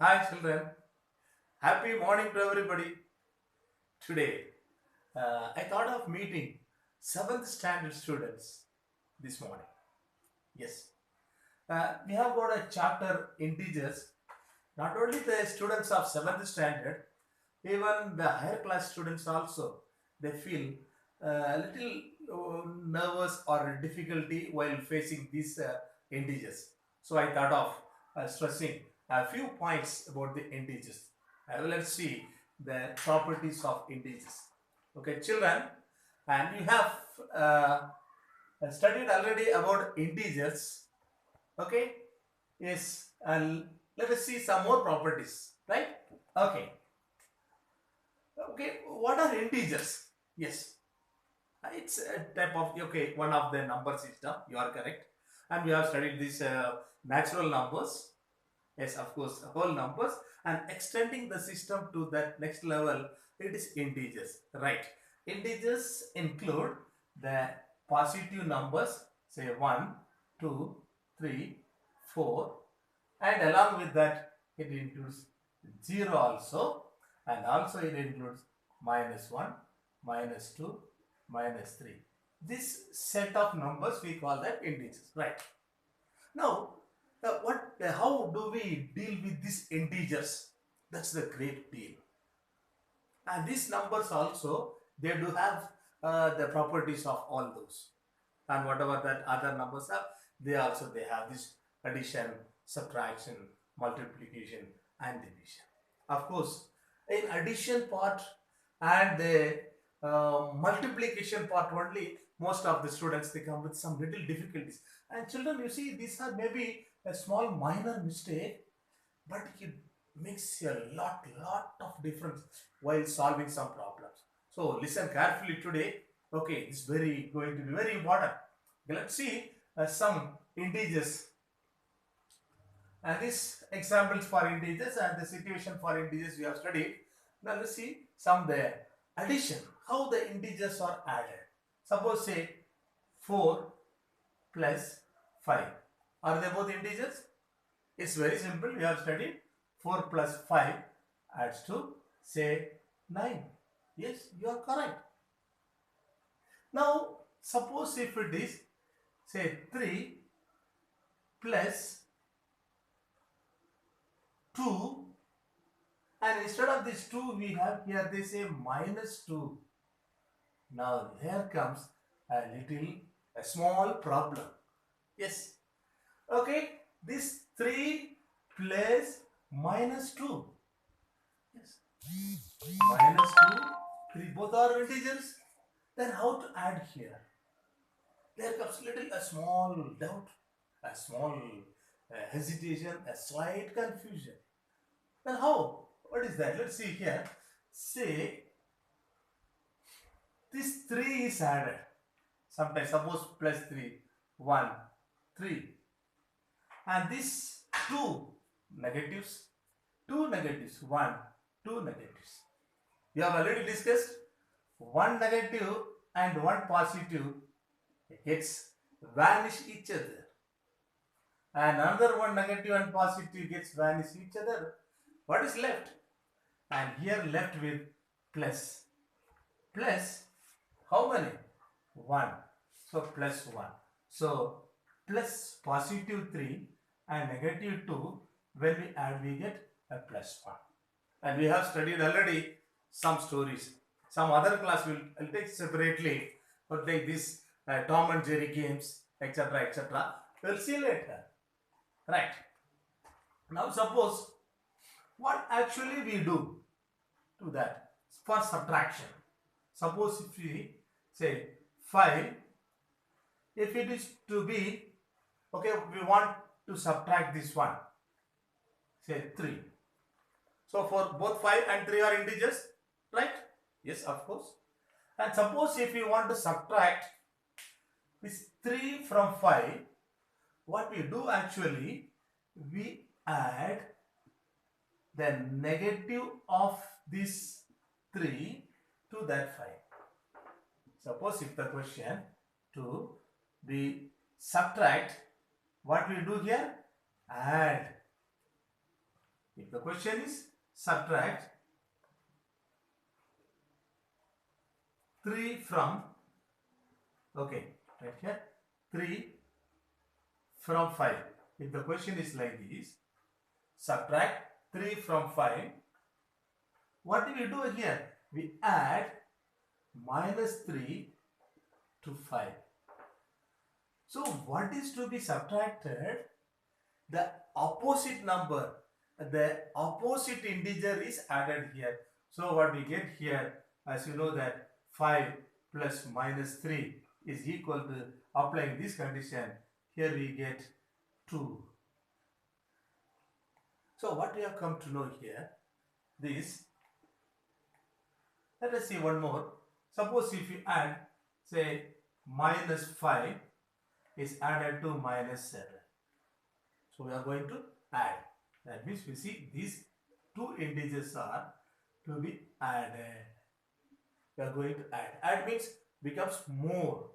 Hi children, happy morning to everybody. Today, I thought of meeting 7th standard students this morning. Yes, we have got a chapter integers. Not only the students of 7th standard, even the higher class students also, they feel a little nervous or difficulty while facing these integers. So I thought of stressing a few points about the integers. Let's see the properties of integers. Okay, children, and you have uh, studied already about integers. Okay, yes, and let us see some more properties, right? Okay, okay, what are integers? Yes, it's a type of, okay, one of the number system, you are correct. And we have studied these natural numbers, yes, of course, whole numbers, and extending the system to that next level, it is integers, right? Integers include the positive numbers, say 1, 2, 3, 4, and along with that it includes 0 also, and also it includes -1, -2, -3. This set of numbers we call that integers, right? Now, how do we deal with these integers? That's the great deal. And these numbers also, they do have the properties of all those. And whatever that other numbers have, they have this addition, subtraction, multiplication, and division. Of course, in addition part and the multiplication part only, most of the students, they come with some little difficulties. And children, you see, these are maybe a small minor mistake, but it makes a lot of difference while solving some problems. So listen carefully today. Okay, it's very going to be very important. Okay, let's see some integers, and these examples for integers and the situation for integers we have studied. Now let's see some there. Addition, how the integers are added. Suppose say 4 plus 5, are they both integers? It's very simple. We have studied 4 plus 5 adds to, say, 9. Yes, you are correct. Now, suppose if it is, say, 3 plus 2, and instead of this 2 we have here, they say -2. Now, here comes a small problem. Yes. Okay, this 3 plus -2. Yes. -2, 3, both are integers. Then how to add here? There comes little a small doubt, a small hesitation, a slight confusion. Then how? What is that? Let's see here. Say this 3 is added. Sometimes suppose plus 3, 1, 3. And this 2 negatives, 2 negatives, 1, 2 negatives. We have already discussed one negative and one positive gets vanish each other, and another one negative and positive gets vanish each other. What is left? And here left with plus. Plus how many? 1. So plus 1. So plus positive 3 and negative 2, when we add we get a plus 1. And we have studied already some stories. Some other class will take separately, or take this Tom and Jerry games, etc. etc. We'll see later. Right. Now suppose what actually we do to that for subtraction. Suppose if we say 5, if it is to be, okay, we want to subtract this one, say 3. So for both 5 and 3 are integers, right? Yes, of course. And suppose if we want to subtract this 3 from 5, what we do actually, we add the negative of this 3 to that 5. Suppose if the question to be subtract, what we do here? Add. If If the question is subtract 3 from, okay, right here, 3 from 5. If the question is like this, subtract 3 from 5, what do we do here? We add minus 3 to 5. So what is to be subtracted? The opposite number, the opposite integer is added here. So what we get here, as you know that 5 plus minus 3 is equal to, applying this condition, here we get 2. So what we have come to know here, this, let us see one more. Suppose if you add, say, minus 5 is added to minus 7. So we are going to add. That means we see these two integers are to be added. We are going to add. Add means becomes more.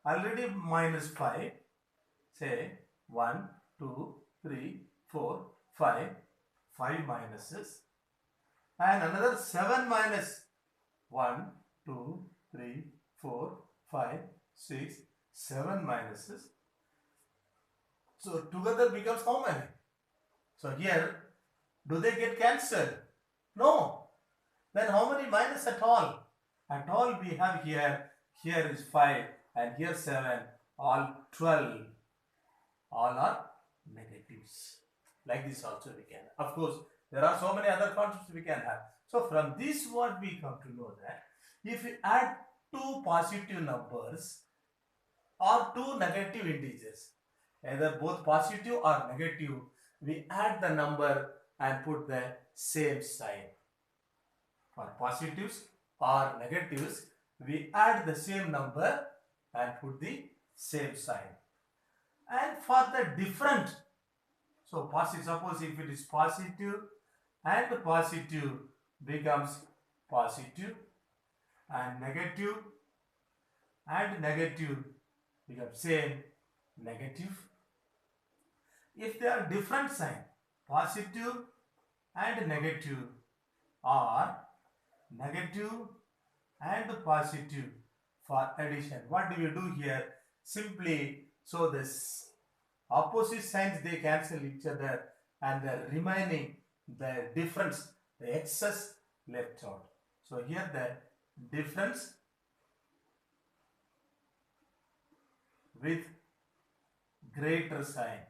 Already minus 5. Say 1, 2, 3, 4, 5. 5 minuses. And another 7 minus 1, 2, 3, 4, 5, 6, 7 minuses. So together becomes how many? So here, do they get cancelled? No. Then how many minus at all? At all we have here, here is 5 and here 7, all 12. All are negatives. Like this also we can. Of course, there are so many other concepts we can have. So from this what we come to know that if we add two positive numbers or two negative integers, either both positive or negative, we add the number and put the same sign. For positives or negatives, we add the same number and put the same sign. And for the different, so positive, suppose if it is positive and positive becomes positive and negative becomes same negative. If they are different sign, positive and negative or negative and positive for addition, what do we do here? Simply, so this opposite signs they cancel each other and the remaining, the difference, the excess left out. So here the difference with greater sign.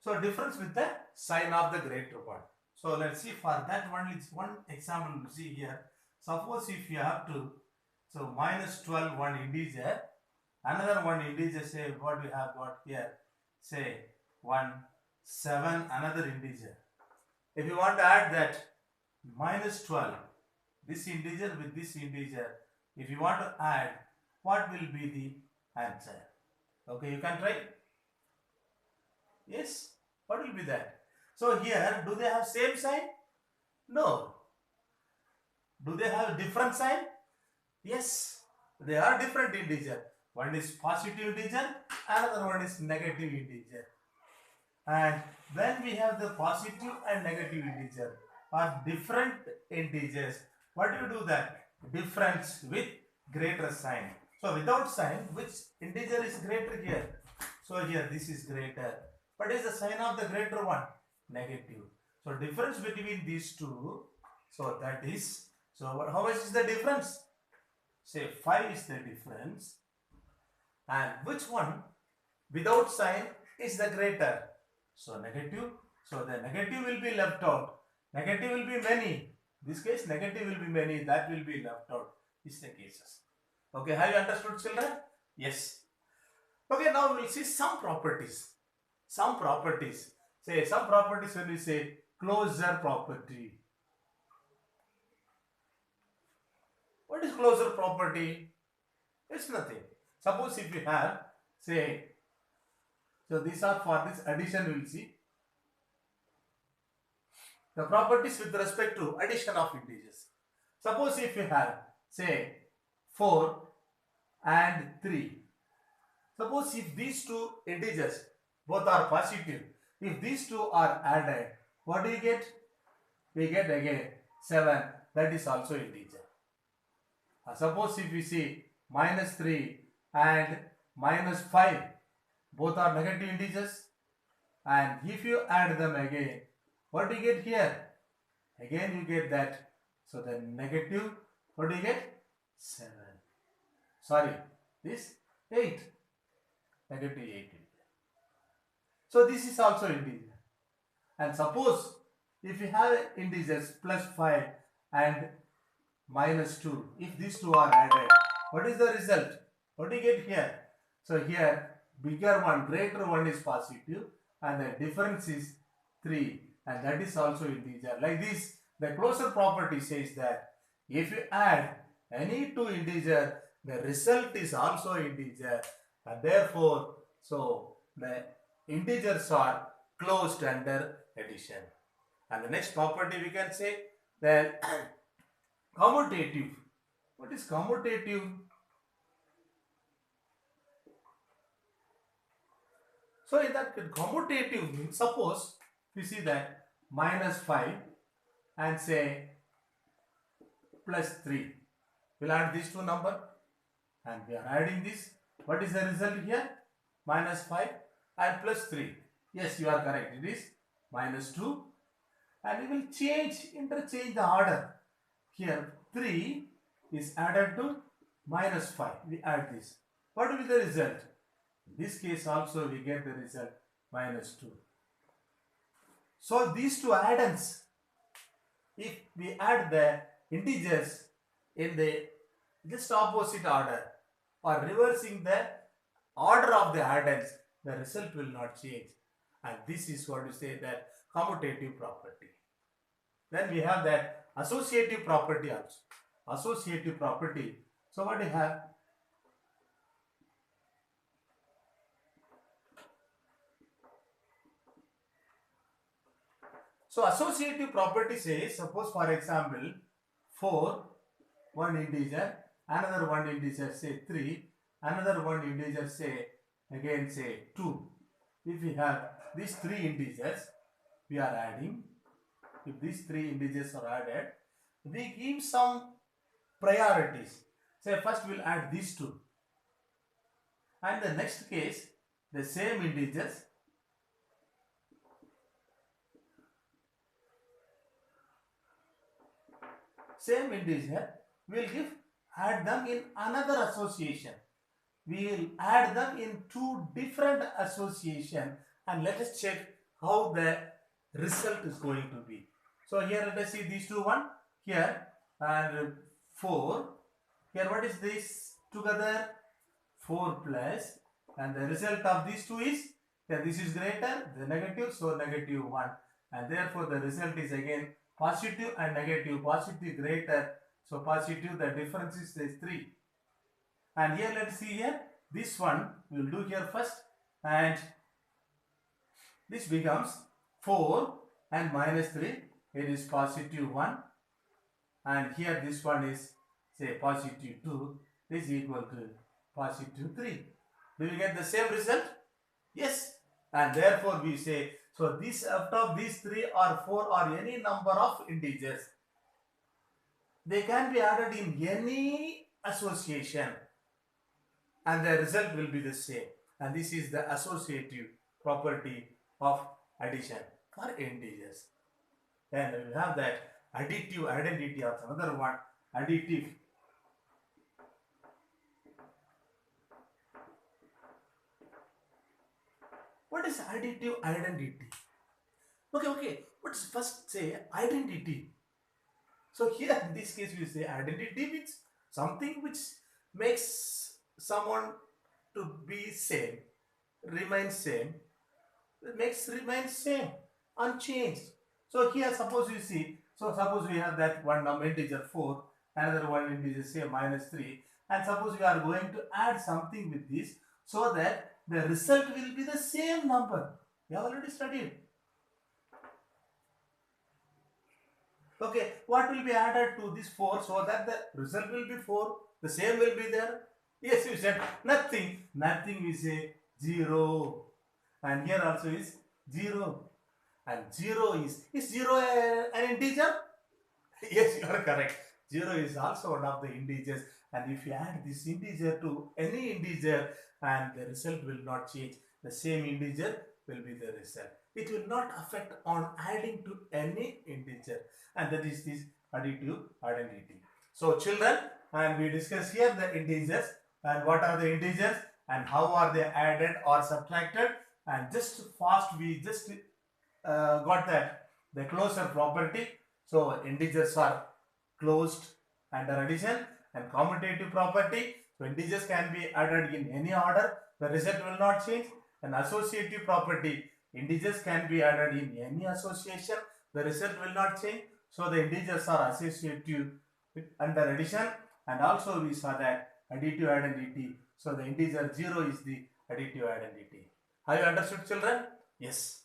So difference with the sign of the greater one. So let's see for that one, it's one example we see here. Suppose if you have to, so minus 12 one integer, another one integer, say what we have got here, say 1, 7 another integer. If you want to add that minus 12, this integer with this integer, if you want to add, what will be the answer? Okay, you can try. Yes, what will be that? So here, do they have same sign? No. Do they have different sign? Yes, they are different integer. One is positive integer, another one is negative integer. And when we have the positive and negative integer are different integers, what do you do that? Difference with greater sign. So without sign, which integer is greater here? So here this is greater. What is the sign of the greater one? Negative. So difference between these two, so that is, so how much is the difference? Say 5 is the difference. And which one without sign is the greater? So negative. So the negative will be left out. Negative will be many. This case negative will be many. That will be left out. Is the cases. Okay, have you understood, children? Yes. Okay, now we will see some properties. Some properties. Say some properties when we say closure property. What is closure property? It's nothing. Suppose if you have, say, so these are for this addition we will see. The properties with respect to addition of integers. Suppose if you have, say, 4 and 3. Suppose if these two integers both are positive, If these two are added, what do you get? We get again 7, that is also integer. Suppose if we see minus 3 and minus 5, both are negative integers, and if you add them again, what do you get here? Again you get that. So the negative, what do you get? 7. Sorry, this 8. Negative 8. So this is also integer. And suppose if you have integers plus 5 and minus 2, if these two are added, what is the result? What do you get here? So here bigger one, greater one is positive and the difference is 3, and that is also integer. Like this, the closure property says that if you add any two integer, the result is also integer, and therefore so the integers are closed under addition. And the next property we can say that commutative. What is commutative? So in that commutative means, suppose we see that minus 5 and say plus 3. We'll add these two numbers and we are adding this. What is the result here? Minus 5 and plus 3. Yes, you are correct. It is minus 2. And we will interchange the order. Here 3 is added to minus 5. We add this. What will be the result? In this case also we get the result minus 2. So these two addends, if we add the integers in the just opposite order or reversing the order of the addends, the result will not change. And this is what we say that commutative property. Then we have that associative property also. Associative property. So what do you have? So associative property says, suppose for example 4, one integer, another one integer say 3, another one integer say again say 2. If we have these 3 integers, we are adding. If these 3 integers are added, we give some priorities. Say first we will add these 2. And the next case, the same integers, same integer, we will add them in another association. We will add them in 2 different association, and let us check how the result is going to be. So here let us see these two, one here and 4. Here what is this together? 4 plus, and the result of these two is that this is greater, the negative, so negative 1, and therefore the result is again positive and negative. Positive greater, so positive, the difference is 3. And here let's see here, this one we will do here first, and this becomes 4 and minus 3, it is positive 1, and here this one is say positive 2, is equal to positive 3. Do we get the same result? Yes. And therefore we say, so this out of these 3 or 4 or any number of integers, they can be added in any association and the result will be the same. And this is the associative property of addition for integers. Then we have that additive identity, or another one, additive. What is additive identity? Okay. Let's first say identity. So here in this case we say identity means something which makes someone to be same, remain same, remain same, unchanged. So here suppose you see, so suppose we have that one number integer 4, another one integer say minus 3, and suppose we are going to add something with this so that the result will be the same number. We have already studied. Okay, what will be added to this 4 so that the result will be 4? The same will be there. Yes, you said nothing. Nothing we say 0. And here also is 0. And 0 is 0 an integer? Yes, you are correct. 0 is also one of the integers, and if you add this integer to any integer, and the result will not change, the same integer will be the result. It will not affect on adding to any integer, and that is this additive identity. So children, and we discuss here the integers and what are the integers and how are they added or subtracted, and just fast we just got that the closure property. So integers are closed under addition, and commutative property. So integers can be added in any order. The result will not change. And associative property. Integers can be added in any association. The result will not change. So the integers are associative under addition. And also we saw that additive identity. So the integer 0 is the additive identity. Have you understood, children? Yes.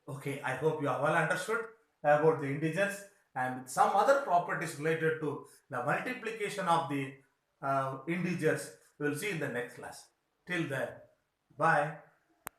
Okay, I hope you have well understood about the integers and some other properties related to the multiplication of the integers. We will see in the next class. Till then, bye.